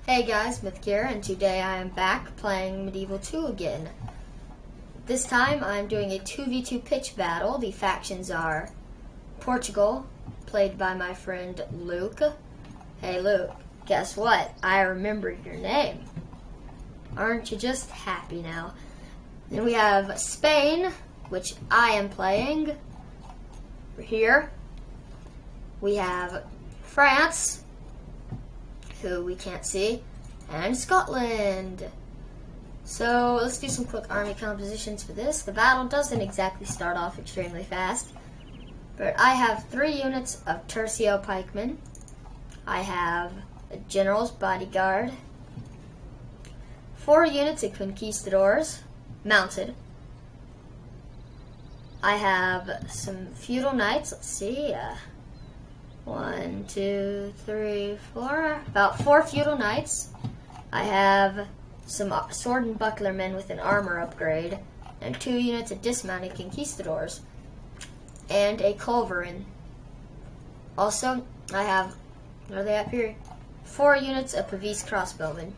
Hey guys, Mithyc here, and today I am back playing Medieval 2 again. This time I'm doing a 2v2 pitch battle. The factions are Portugal, played by my friend Luke. Hey Luke, guess what? I remembered your name. Aren't you just happy now? Then we have Spain, which I am playing. Here. We have France, who we can't see, and Scotland. So let's do some quick army compositions for this. The battle doesn't exactly start off extremely fast, but I have 3 units of tercio pikemen. I have a general's bodyguard, 4 units of conquistadors, mounted. I have some feudal knights. Let's see. 1, 2, 3, 4. About 4 feudal knights. I have some sword and buckler men with an armor upgrade, and 2 units of dismounted conquistadors, and a culverin. Also, I have, what are they up here? 4 units of Pavis crossbowmen.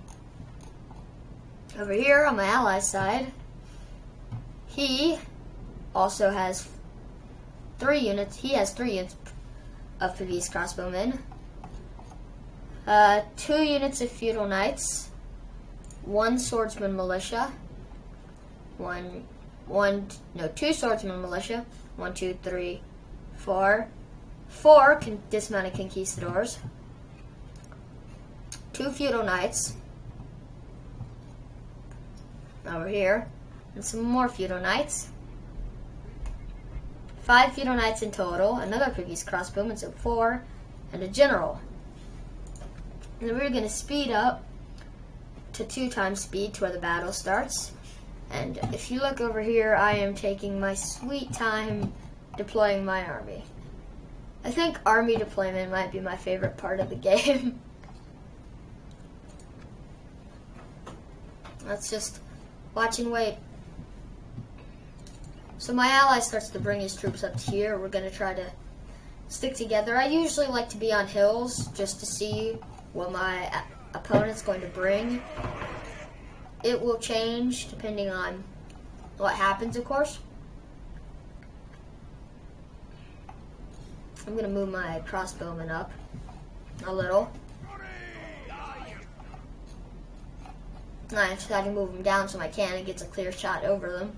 Over here on my ally's side, he also has 3 units. He has 3 units of Pavis crossbowmen, 2 units of feudal knights, 1 swordsman militia, 2 swordsman militia, 1, 2, 3, 4, 4 dismounted conquistadors, 2 feudal knights over here, and some more feudal knights. 5 feudal knights in total, another Pavis crossbowman, so 4, and a general. And then we're going to speed up to 2 times speed to where the battle starts. And if you look over here, I am taking my sweet time deploying my army. I think army deployment might be my favorite part of the game. Let's just watch and wait. So my ally starts to bring his troops up to here. We're going to try to stick together. I usually like to be on hills just to see what my opponent's going to bring. It will change depending on what happens, of course. I'm going to move my crossbowmen up a little. I try to move them down so my cannon gets a clear shot over them.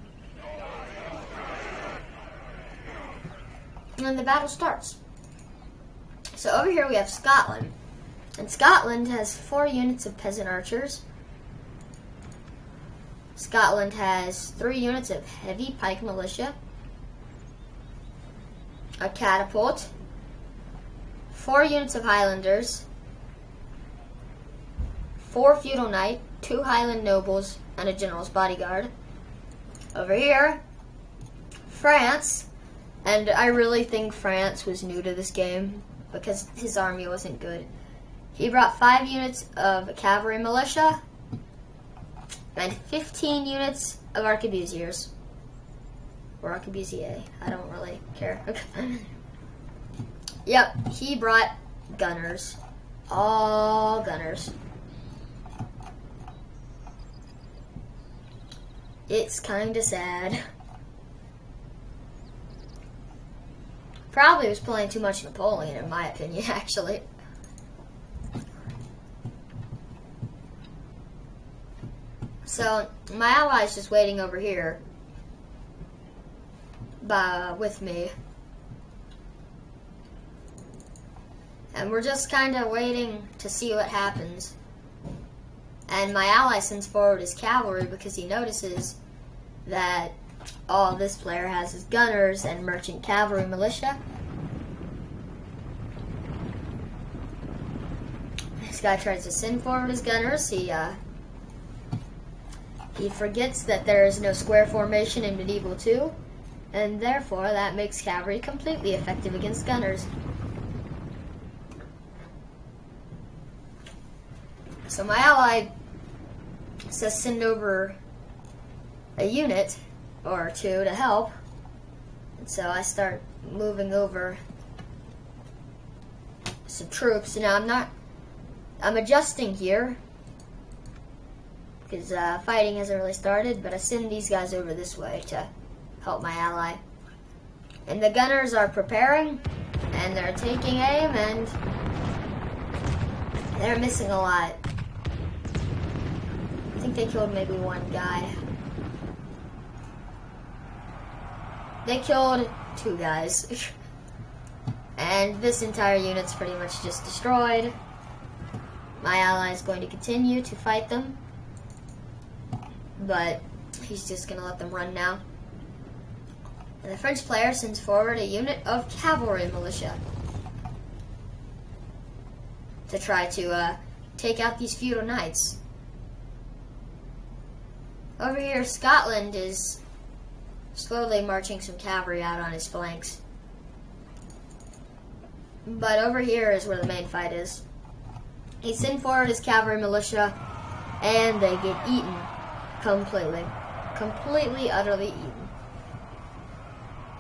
And the battle starts. So over here we have Scotland. And Scotland has 4 units of peasant archers. Scotland has 3 units of heavy pike militia, a catapult, 4 units of Highlanders, 4 feudal knight, 2 Highland nobles, and a general's bodyguard. Over here, France. And I really think France was new to this game because his army wasn't good. He brought 5 units of cavalry militia and 15 units of arquebusiers. Or arquebusier. I don't really care. Yep, he brought gunners. All gunners. It's kinda sad. Probably was playing too much Napoleon, in my opinion, actually. So, my ally's just waiting over here with me. And we're just kind of waiting to see what happens. And my ally sends forward his cavalry because he notices that all this player has is gunners and merchant cavalry militia. This guy tries to send forward his gunners. He forgets that there is no square formation in Medieval 2, and therefore that makes cavalry completely effective against gunners. So my ally says send over a unit or 2 to help, and so I start moving over some troops. Now I'm adjusting here because fighting hasn't really started, but I send these guys over this way to help my ally. And the gunners are preparing, and they're taking aim, and they're missing a lot. I think they killed maybe one guy. They killed 2 guys. And this entire unit's pretty much just destroyed. My ally is going to continue to fight them, but he's just going to let them run now. And the French player sends forward a unit of cavalry militia to try to take out these feudal knights. Over here, Scotland is slowly marching some cavalry out on his flanks. But over here is where the main fight is. He sends forward his cavalry militia, and they get eaten completely. Completely, utterly eaten.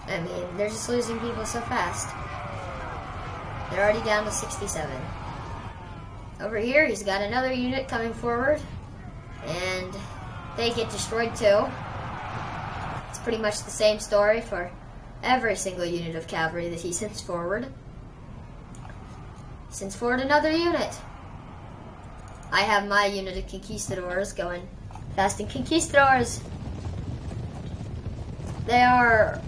I mean, they're just losing people so fast. They're already down to 67. Over here, he's got another unit coming forward, and they get destroyed too. It's pretty much the same story for every single unit of cavalry that he sends forward. Sends forward another unit. I have my unit of conquistadors going fast and conquistadors. They are,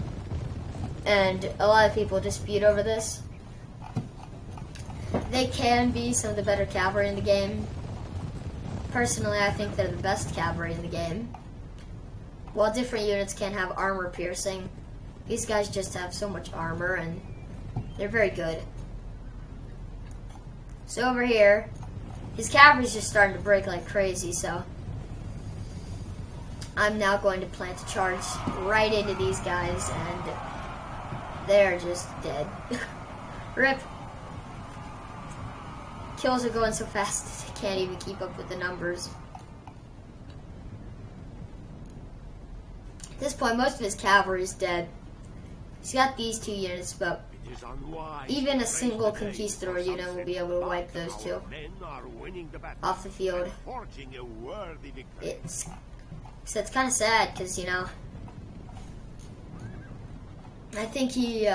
and a lot of people dispute over this, they can be some of the better cavalry in the game. Personally, I think they're the best cavalry in the game. While different units can have armor piercing, these guys just have so much armor and they're very good. So over here, his cavalry's just starting to break like crazy, so I'm now going to plant a charge right into these guys, and they're just dead. RIP. Kills are going so fast, they can't even keep up with the numbers. At this point, most of his cavalry is dead. He's got these 2 units, but even a single conquistador unit will be able to wipe those 2 off the field. So it's kind of sad because, you know, I think he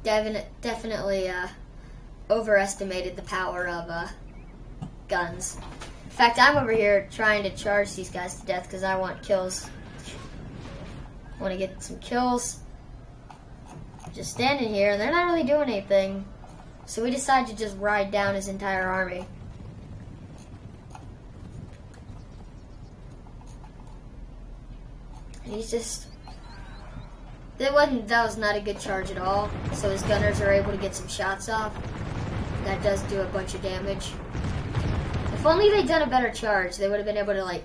definitely overestimated the power of guns. In fact, I'm over here trying to charge these guys to death because I want kills. I want to get some kills. Just standing here, and they're not really doing anything. So we decide to just ride down his entire army. And he's just... That was not a good charge at all. So his gunners are able to get some shots off. That does do a bunch of damage. If only they'd done a better charge, they would have been able to, like,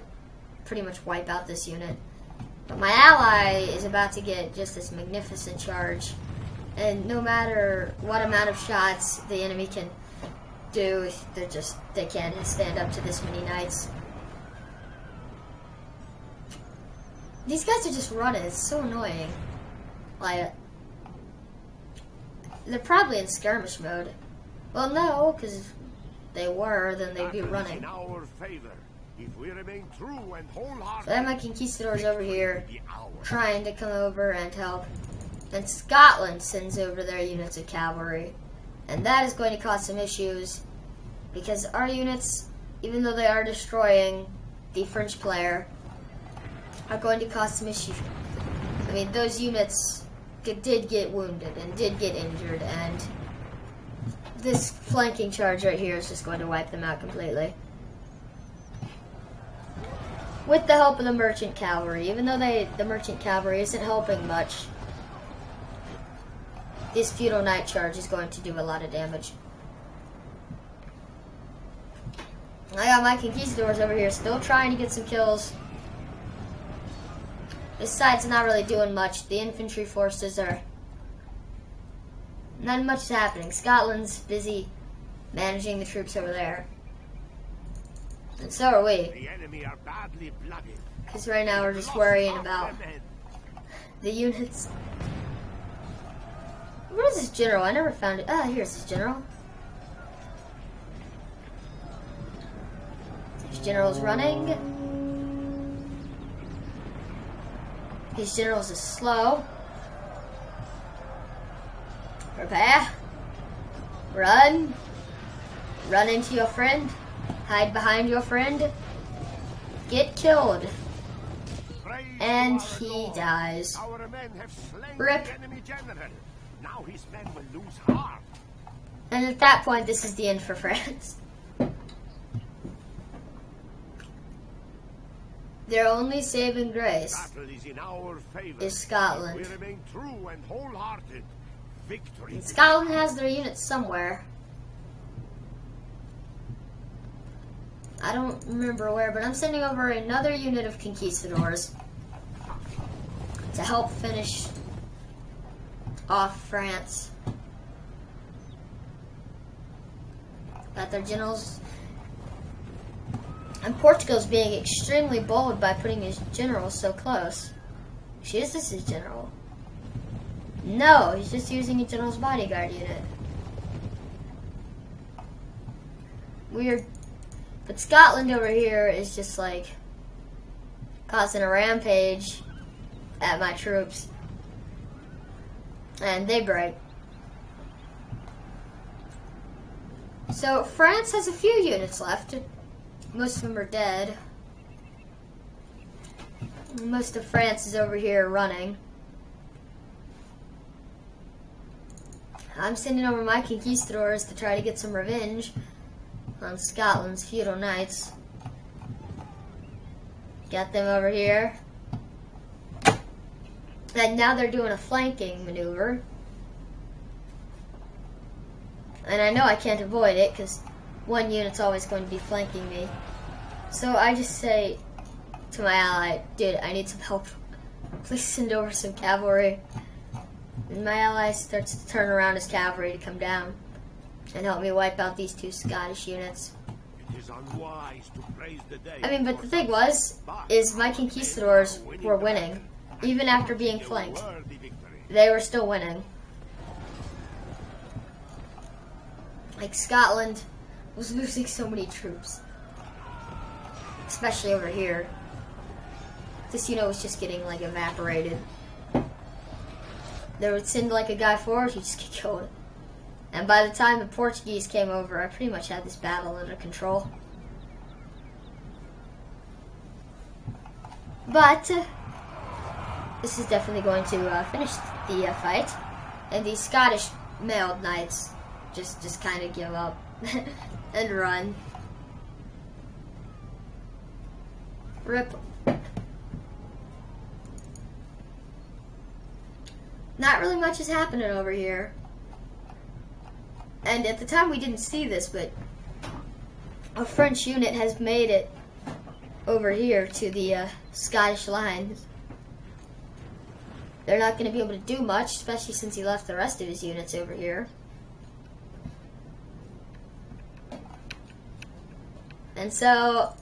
pretty much wipe out this unit. But my ally is about to get just this magnificent charge. And no matter what amount of shots the enemy can do, they can't stand up to this many knights. These guys are just running, it's so annoying. Like, they're probably in skirmish mode. Well, no, because if they were, then they'd be running. So I have my conquistadors over here trying to come over and help. Then Scotland sends over their units of cavalry. And that is going to cause some issues because our units, even though they are destroying the French player, are going to cause some issues. I mean, those units did get wounded and did get injured, and this flanking charge right here is just going to wipe them out completely. With the help of the merchant cavalry, even though the merchant cavalry isn't helping much, this feudal knight charge is going to do a lot of damage. I got my conquistadors over here still trying to get some kills. This side's not really doing much. The infantry forces are... Not much is happening. Scotland's busy managing the troops over there. And so are we. Because right now we're just worrying about the units. Where is this general? I never found it. Ah, here's this general. This general's running. His generals are slow. Prepare. Run. Run into your friend. Hide behind your friend. Get killed. And he dies. Our men have slain Rip. the enemy general. Now his men will lose heart. And at that point, this is the end for France. Their only saving grace Battle is in our favor. is Scotland. We remain true and wholehearted. Victory. And Scotland has their units somewhere. I don't remember where, but I'm sending over another unit of conquistadors to help finish off France. Got their generals. And Portugal's being extremely bold by putting his generals so close. Is this his general? No, he's just using a general's bodyguard unit. Weird. But Scotland over here is just like causing a rampage at my troops. And they break. So France has a few units left. Most of them are dead. Most of France is over here running. I'm sending over my conquistadors to try to get some revenge on Scotland's feudal knights. Got them over here. And now they're doing a flanking maneuver. And I know I can't avoid it because one unit's always going to be flanking me. So I just say to my ally, dude, I need some help. Please send over some cavalry. And my ally starts to turn around his cavalry to come down and help me wipe out these two Scottish units. It is unwise to praise the day. I mean, but the thing is my conquistadors were winning. Even after being flanked, they were still winning. Like, Scotland was losing so many troops. Especially over here. This unit was just getting, like, evaporated. They would send, like, a guy forward, he'd just get killed. And by the time the Portuguese came over, I pretty much had this battle under control. But this is definitely going to finish the fight. And these Scottish mailed knights just kind of give up and run. Rip. Not really much is happening over here. And at the time we didn't see this, but a French unit has made it over here to the Scottish lines. They're not going to be able to do much, especially since he left the rest of his units over here. And so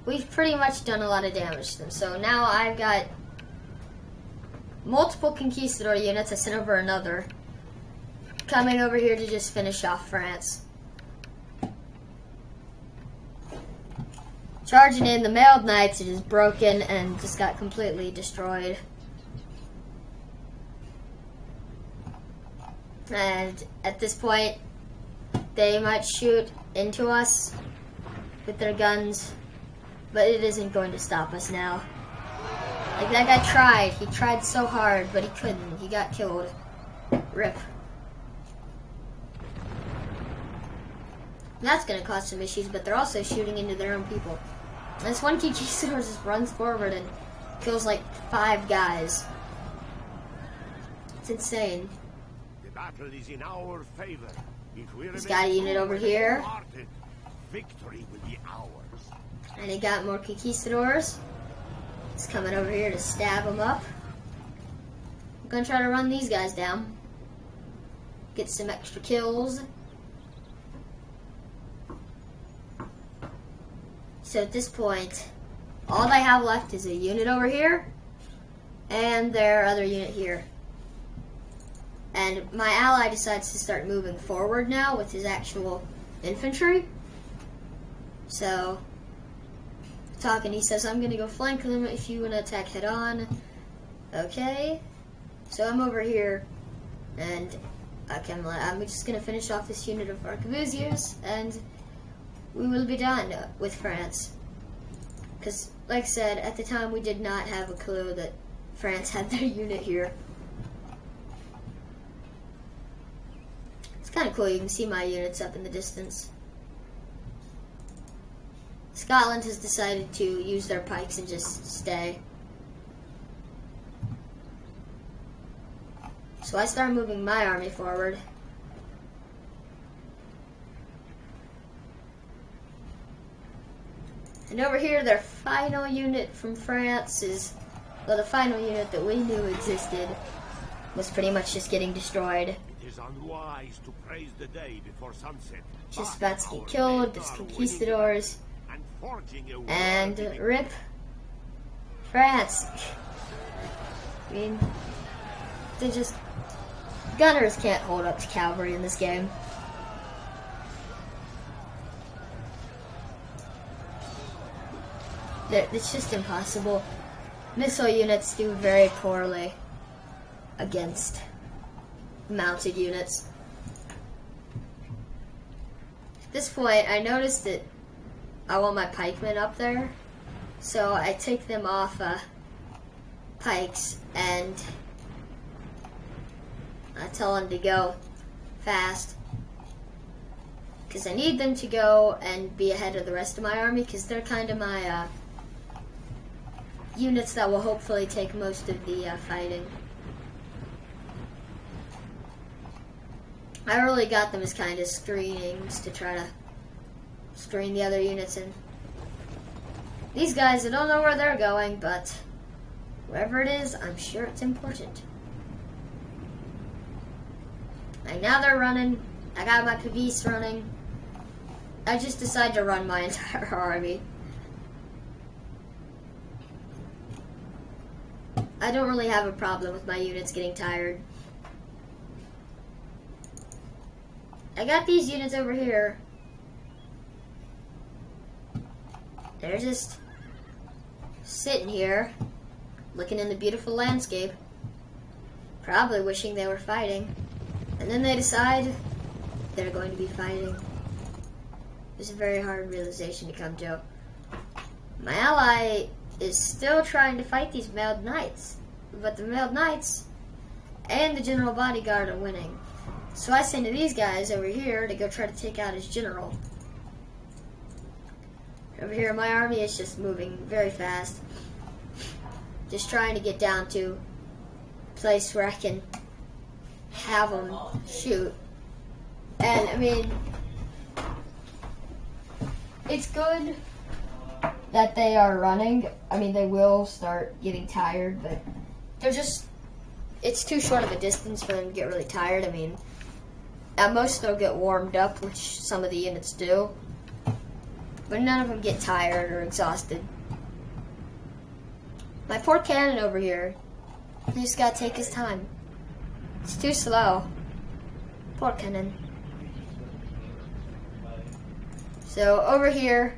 we've pretty much done a lot of damage to them. So now I've got multiple conquistador units. I sent over another coming over here to just finish off France. Charging in the mailed knights, it is broken and just got completely destroyed. And at this point, they might shoot into us with their guns, but it isn't going to stop us now. Like, that guy tried. He tried so hard, but he couldn't. He got killed. Rip. And that's going to cause some issues, but they're also shooting into their own people. And this one conquistador just runs forward and kills like 5 guys. It's insane. The battle is in our favor. If we He's got a unit over here. Victory will be ours. And he got more conquistadors. He's coming over here to stab them up. I'm going to try to run these guys down. Get some extra kills. So at this point, all they have left is a unit over here and their other unit here. And my ally decides to start moving forward now with his actual infantry. So, talking, he says, I'm going to go flank them if you want to attack head on. Okay, so I'm over here, and I'm just gonna finish off this unit of arquebusiers, and we will be done with France. Because, like I said, at the time we did not have a clue that France had their unit here. It's kind of cool, you can see my units up in the distance. Scotland has decided to use their pikes and just stay. So I start moving my army forward. And over here, their final unit from France is, well, the final unit that we knew existed was pretty much just getting destroyed. It is unwise to praise the day before sunset. Just about to get killed, there's conquistadors, and rip France. I mean, they just, gunners can't hold up to cavalry in this game. It's just impossible. Missile units do very poorly against mounted units. At this point, I noticed that I want my pikemen up there, so I take them off pikes and I tell them to go fast, because I need them to go and be ahead of the rest of my army, because they're kind of my units that will hopefully take most of the fighting. I really got them as kind of screenings to try to screen the other units in. These guys, I don't know where they're going, but wherever it is, I'm sure it's important. And now they're running. I got my Pavis running. I just decided to run my entire army. I don't really have a problem with my units getting tired. I got these units over here. They're just sitting here, looking in the beautiful landscape, probably wishing they were fighting. And then they decide they're going to be fighting. It's a very hard realization to come to. My ally is still trying to fight these mailed knights, but the mailed knights and the general bodyguard are winning. So I send these guys over here to go try to take out his general. Over here, my army is just moving very fast, just trying to get down to a place where I can have them shoot. And I mean, it's good that they are running. I mean, they will start getting tired, but they're just, it's too short of a distance for them to get really tired. I mean, at most they'll get warmed up, which some of the units do, but none of them get tired or exhausted. My poor cannon over here, he just gotta take his time. It's too slow. Poor cannon. So over here,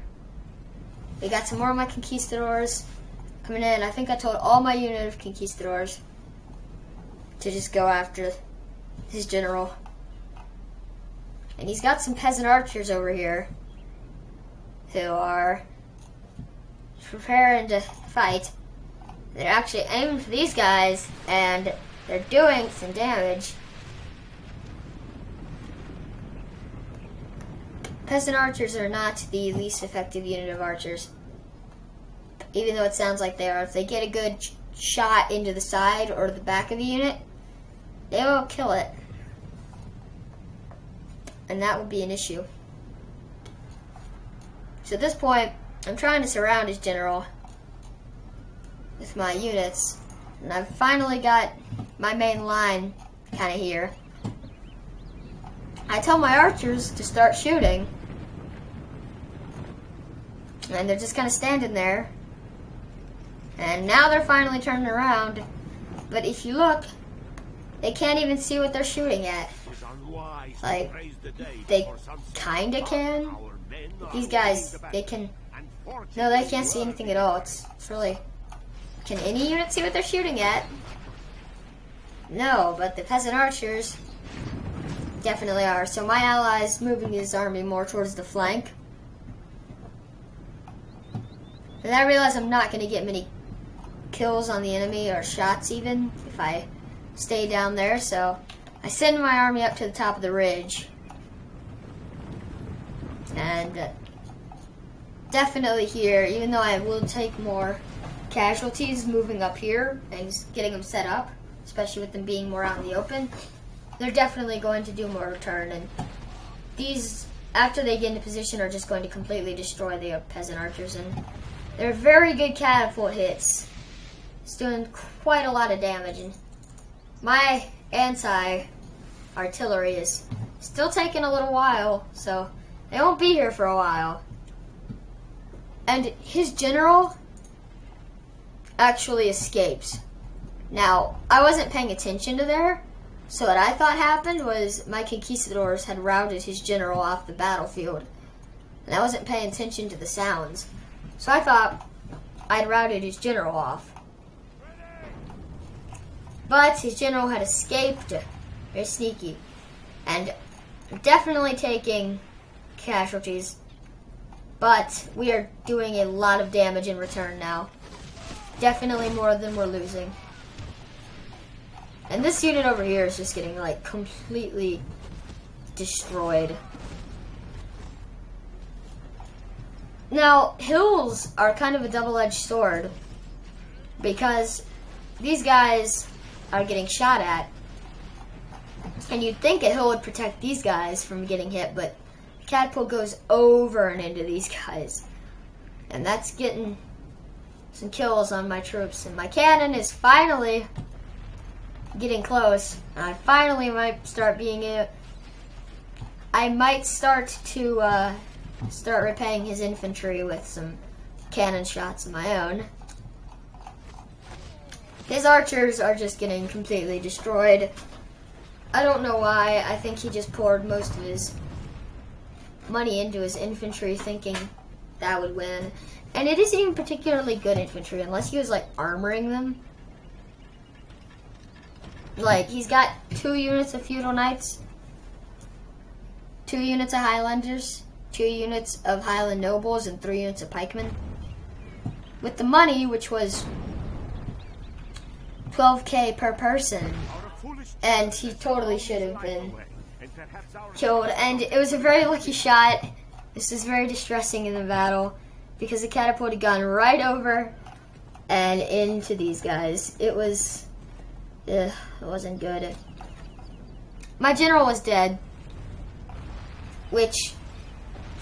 we got some more of my conquistadors coming in. I think I told all my unit of conquistadors to just go after his general. And he's got some peasant archers over here who are preparing to fight. They're actually aiming for these guys, and they're doing some damage. Peasant archers are not the least effective unit of archers, even though it sounds like they are. If they get a good shot into the side or the back of the unit, they will kill it. And that would be an issue. So at this point, I'm trying to surround his general with my units, and I've finally got my main line kind of here. I tell my archers to start shooting, and they're just kind of standing there. And now they're finally turning around, but if you look, they can't even see what they're shooting at. Like, they kinda can. These guys, they can, no, they can't see anything at all. It's really Can any unit see what they're shooting at? No, but the peasant archers definitely are. So my ally's moving his army more towards the flank. And I realize I'm not going to get many kills on the enemy, or shots even, if I stay down there. So I send my army up to the top of the ridge. And definitely here, even though I will take more casualties moving up here and getting them set up, especially with them being more out in the open, they're definitely going to do more return. And these, after they get into position, are just going to completely destroy the peasant archers. And they're very good catapult hits. It's doing quite a lot of damage. And my anti-artillery is still taking a little while, so they won't be here for a while. And his general actually escapes. Now, I wasn't paying attention to there, so what I thought happened was my conquistadors had routed his general off the battlefield. And I wasn't paying attention to the sounds. So I thought I'd routed his general off. But his general had escaped. Very sneaky. And definitely taking casualties. But we are doing a lot of damage in return now. Definitely more than we're losing. And this unit over here is just getting like completely destroyed. Now, hills are kind of a double-edged sword because these guys are getting shot at. And you'd think a hill would protect these guys from getting hit, but the catapult goes over and into these guys. And that's getting some kills on my troops. And my cannon is finally getting close. And I finally might start being it. I might start to start repaying his infantry with some cannon shots of my own. His archers are just getting completely destroyed. I don't know why. I think he just poured most of his money into his infantry thinking that would win. And it isn't even particularly good infantry unless he was like armoring them. Like, he's got 2 units of feudal knights, 2 units of highlanders, 2 units of highland nobles, and 3 units of pikemen. With the money, which was 12k per person, and he totally should have been killed. And it was a very lucky shot. This is very distressing in the battle because the catapult had gone right over and into these guys. It wasn't good. My general was dead, which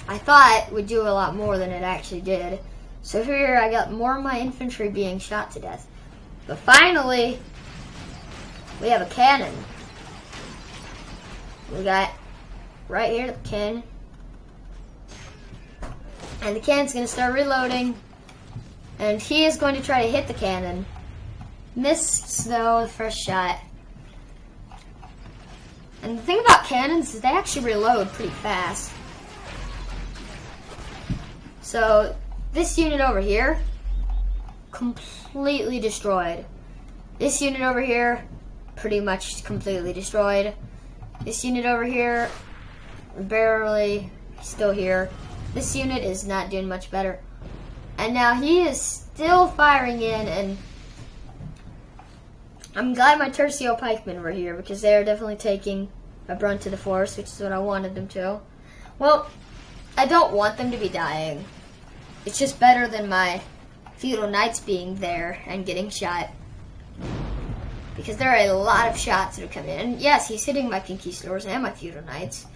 I thought would do a lot more than it actually did. So here I got more of my infantry being shot to death. But finally, we have a cannon. We got right here the cannon. And the cannon's going to start reloading. And he is going to try to hit the cannon. Missed, though, the first shot. And the thing about cannons is they actually reload pretty fast. So, this unit over here, completely destroyed. This unit over here, pretty much completely destroyed. This unit over here, barely still here. This unit is not doing much better. And now he is still firing in, and I'm glad my tercio pikemen were here because they are definitely taking a brunt to the force, which is what I wanted them to. Well, I don't want them to be dying. It's just better than my feudal knights being there and getting shot. Because there are a lot of shots that are coming in. And yes, he's hitting my conquistadors and my feudal knights.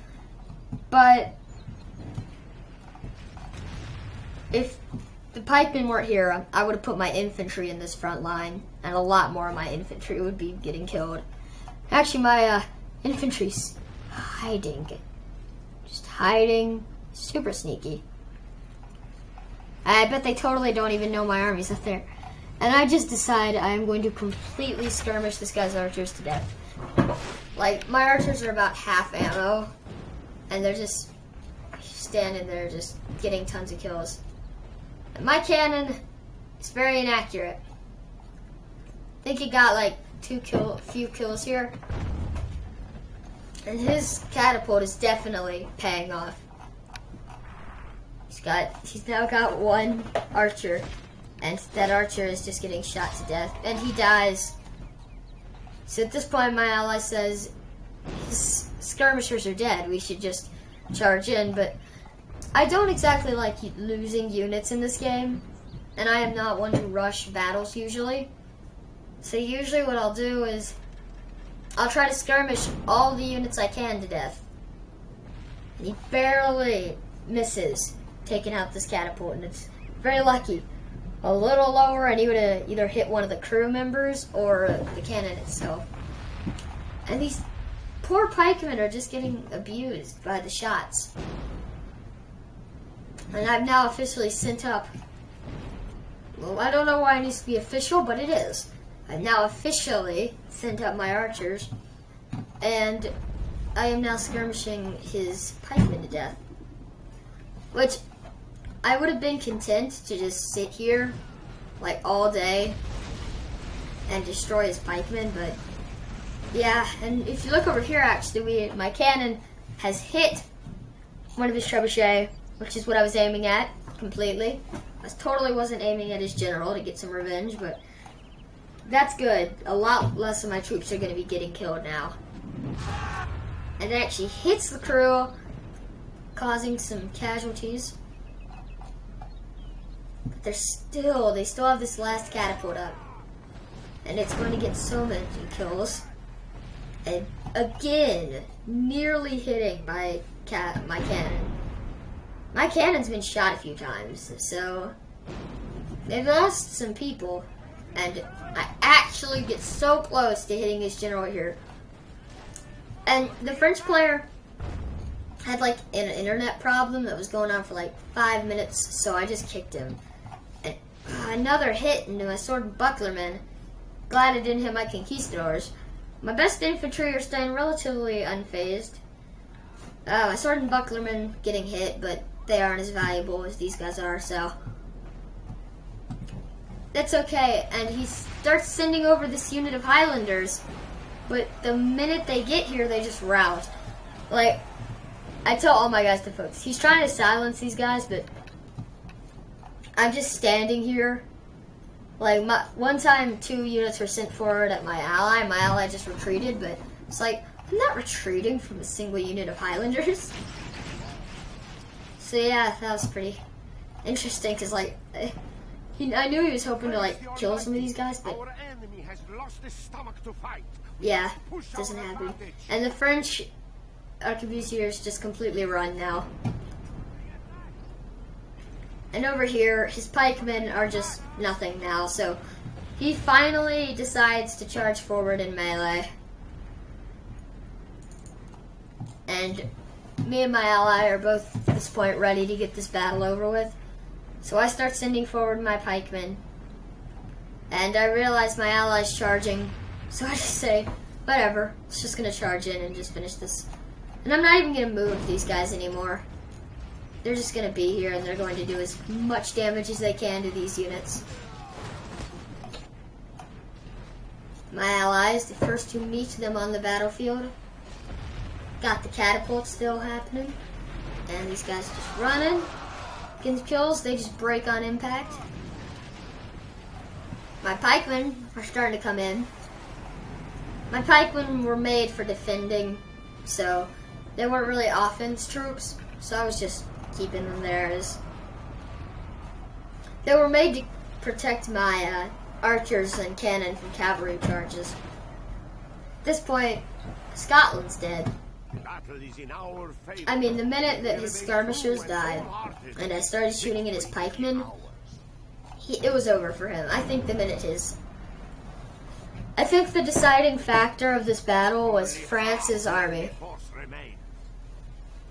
But if the pikemen weren't here, I would have put my infantry in this front line. And a lot more of my infantry would be getting killed. Actually, my infantry's hiding. Just hiding. Super sneaky. I bet they totally don't even know my army's up there. And I just decide I'm going to completely skirmish this guy's archers to death. Like, my archers are about half ammo. And they're just standing there just getting tons of kills. And my cannon is very inaccurate. think he got like few kills here. And his catapult is definitely paying off. He's now got one archer, and that archer is just getting shot to death, and he dies. So at this point, my ally says his skirmishers are dead. We should just charge in, but I don't exactly like losing units in this game, and I am not one to rush battles usually. So usually what I'll do is I'll try to skirmish all the units I can to death. And he barely misses taking out this catapult, and it's very lucky. A little lower and he would have either hit one of the crew members or the cannon itself. And these poor pikemen are just getting abused by the shots. And I've now officially sent up, well, I don't know why it needs to be official, but it is. I've now officially sent up my archers, and I am now skirmishing his pikemen to death. Which, I would have been content to just sit here, like, all day and destroy his pikemen, but yeah, and if you look over here, actually, my cannon has hit one of his trebuchet, which is what I was aiming at completely. I totally wasn't aiming at his general to get some revenge, but that's good. A lot less of my troops are going to be getting killed now. And it actually hits the crew, causing some casualties. But they still have this last catapult up. And it's going to get so many kills. And again, nearly hitting my cannon. My cannon's been shot a few times, so they've lost some people. And I actually get so close to hitting this general here. And the French player had like an internet problem that was going on for like 5 minutes, so I just kicked him. And another hit into my sword and bucklerman. Glad I didn't hit my conquistadors. My best infantry are staying relatively unfazed. My sword and bucklermen getting hit, but they aren't as valuable as these guys are, so that's okay. And he starts sending over this unit of Highlanders, but the minute they get here, they just rout. Like, I tell all my guys to focus. He's trying to silence these guys, but I'm just standing here. Like, one time 2 units were sent forward at my ally just retreated, but it's like, I'm not retreating from a single unit of Highlanders. So yeah, that was pretty interesting, because like, I knew he was hoping to like kill some of these guys, but yeah, doesn't happen. And the French arquebusiers just completely run now. And over here, his pikemen are just nothing now, so he finally decides to charge forward in melee. And me and my ally are both at this point ready to get this battle over with. So I start sending forward my pikemen. And I realize my ally's charging, so I just say, whatever, it's just gonna charge in and just finish this. And I'm not even gonna move these guys anymore. They're just going to be here, and they're going to do as much damage as they can to these units. My allies, the first to meet them on the battlefield, got the catapult still happening, and these guys just running. Getting kills, they just break on impact. My pikemen are starting to come in. My pikemen were made for defending, so they weren't really offense troops, so I was just keeping them there. As they were made to protect my archers and cannon from cavalry charges. At this point, Scotland's dead. I mean, the minute that his skirmishers died and I started shooting at his pikemen, it was over for him. I think the deciding factor of this battle was France's army.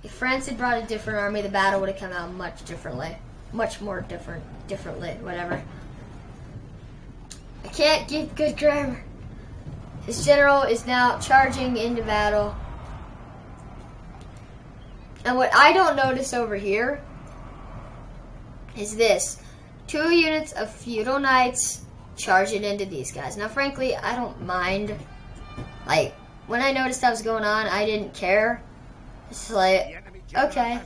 If France had brought a different army, the battle would have come out much differently. Much more differently, whatever. I can't give good grammar. His general is now charging into battle. And what I don't notice over here is this. 2 units of feudal knights charging into these guys. Now, frankly, I don't mind. Like, when I noticed that was going on, I didn't care. It's like, okay.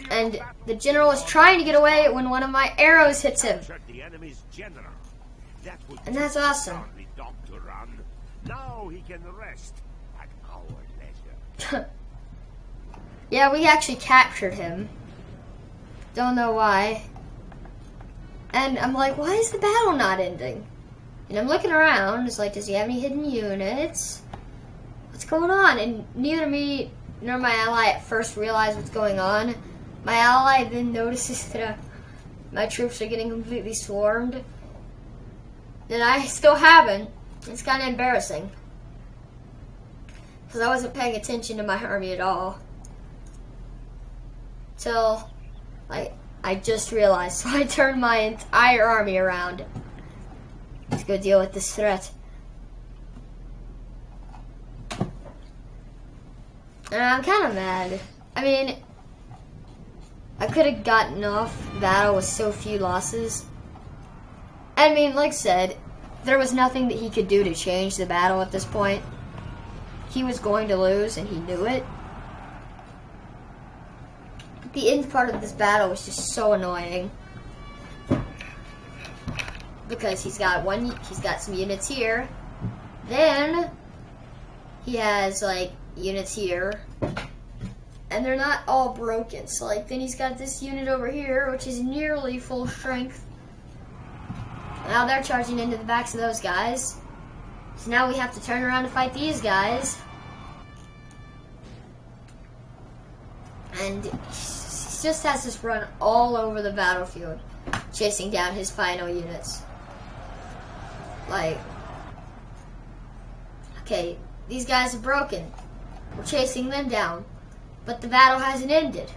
And the general was trying to get away when one of my arrows hits him. And that's awesome. Now he can rest at our leisure. Yeah, we actually captured him. Don't know why. And I'm like, why is the battle not ending? And I'm looking around. It's like, does he have any hidden units? What's going on? And neither me nor my ally at first realized what's going on. My ally then notices that my troops are getting completely swarmed. And I still haven't. It's kind of embarrassing. Because I wasn't paying attention to my army at all. Till, like, I just realized. So I turned my entire army around. Let's go deal with this threat. And I'm kind of mad. I mean, I could have gotten off the battle with so few losses. I mean, like I said, there was nothing that he could do to change the battle at this point. He was going to lose, and he knew it. The end part of this battle was just so annoying. Because he's got some units here. Then he has like units here. And they're not all broken. So like then he's got this unit over here, which is nearly full strength. Now they're charging into the backs of those guys. So now we have to turn around to fight these guys. And he just has us run all over the battlefield, chasing down his final units. Like, okay, these guys are broken. We're chasing them down. But the battle hasn't ended.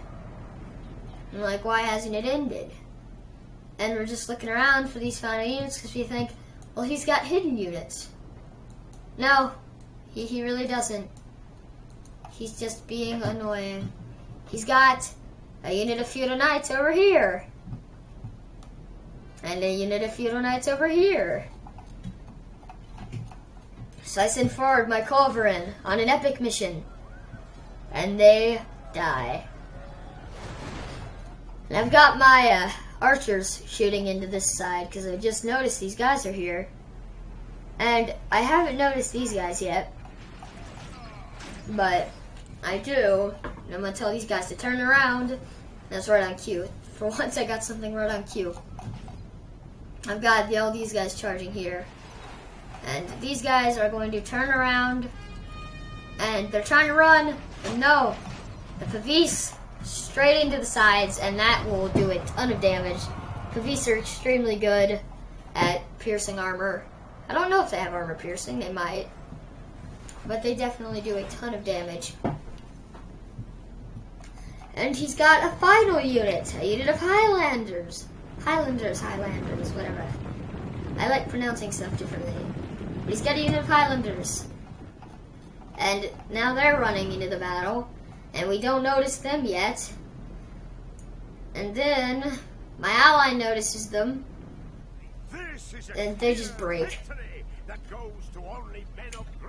And we're like, why hasn't it ended? And we're just looking around for these final units because we think, well, he's got hidden units. No, he really doesn't. He's just being annoying. He's got a unit of feudal knights over here. And a unit of feudal knights over here. So I send forward my culverin on an epic mission. And they die. And I've got my archers shooting into this side because I just noticed these guys are here. And I haven't noticed these guys yet. But I do. And I'm going to tell these guys to turn around. That's right on cue. For once I got something right on cue. I've got all these guys charging here. And these guys are going to turn around. And they're trying to run. And no. The Pavis straight into the sides. And that will do a ton of damage. Pavis are extremely good at piercing armor. I don't know if they have armor piercing. They might. But they definitely do a ton of damage. And he's got a final unit. A unit of Highlanders. Highlanders, whatever. I like pronouncing stuff differently. But he's got a unit of Highlanders. And now they're running into the battle. And we don't notice them yet. And then my ally notices them. And they just break.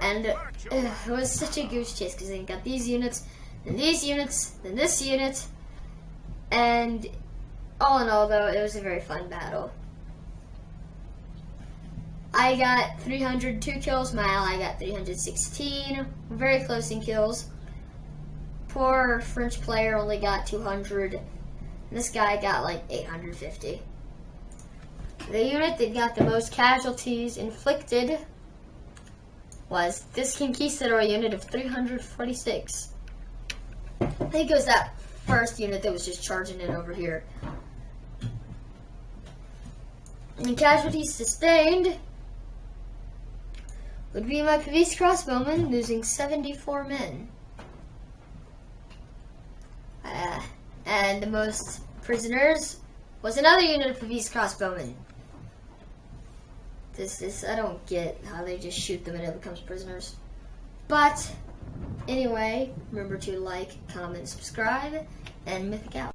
And it was such a goose chase because they got these units, then these units, then this unit. And all in all, though, it was a very fun battle. I got 302 kills. My ally got 316. Very close in kills. Poor French player only got 200. This guy got like 850. The unit that got the most casualties inflicted was this Conquistador unit of 346. I think it was that first unit that was just charging in over here. And casualties sustained would be my Pavis crossbowmen losing 74 men. And the most prisoners was another unit of Pavis crossbowmen. I don't get how they just shoot them and it becomes prisoners. But, anyway, remember to like, comment, subscribe, and Mithyc out.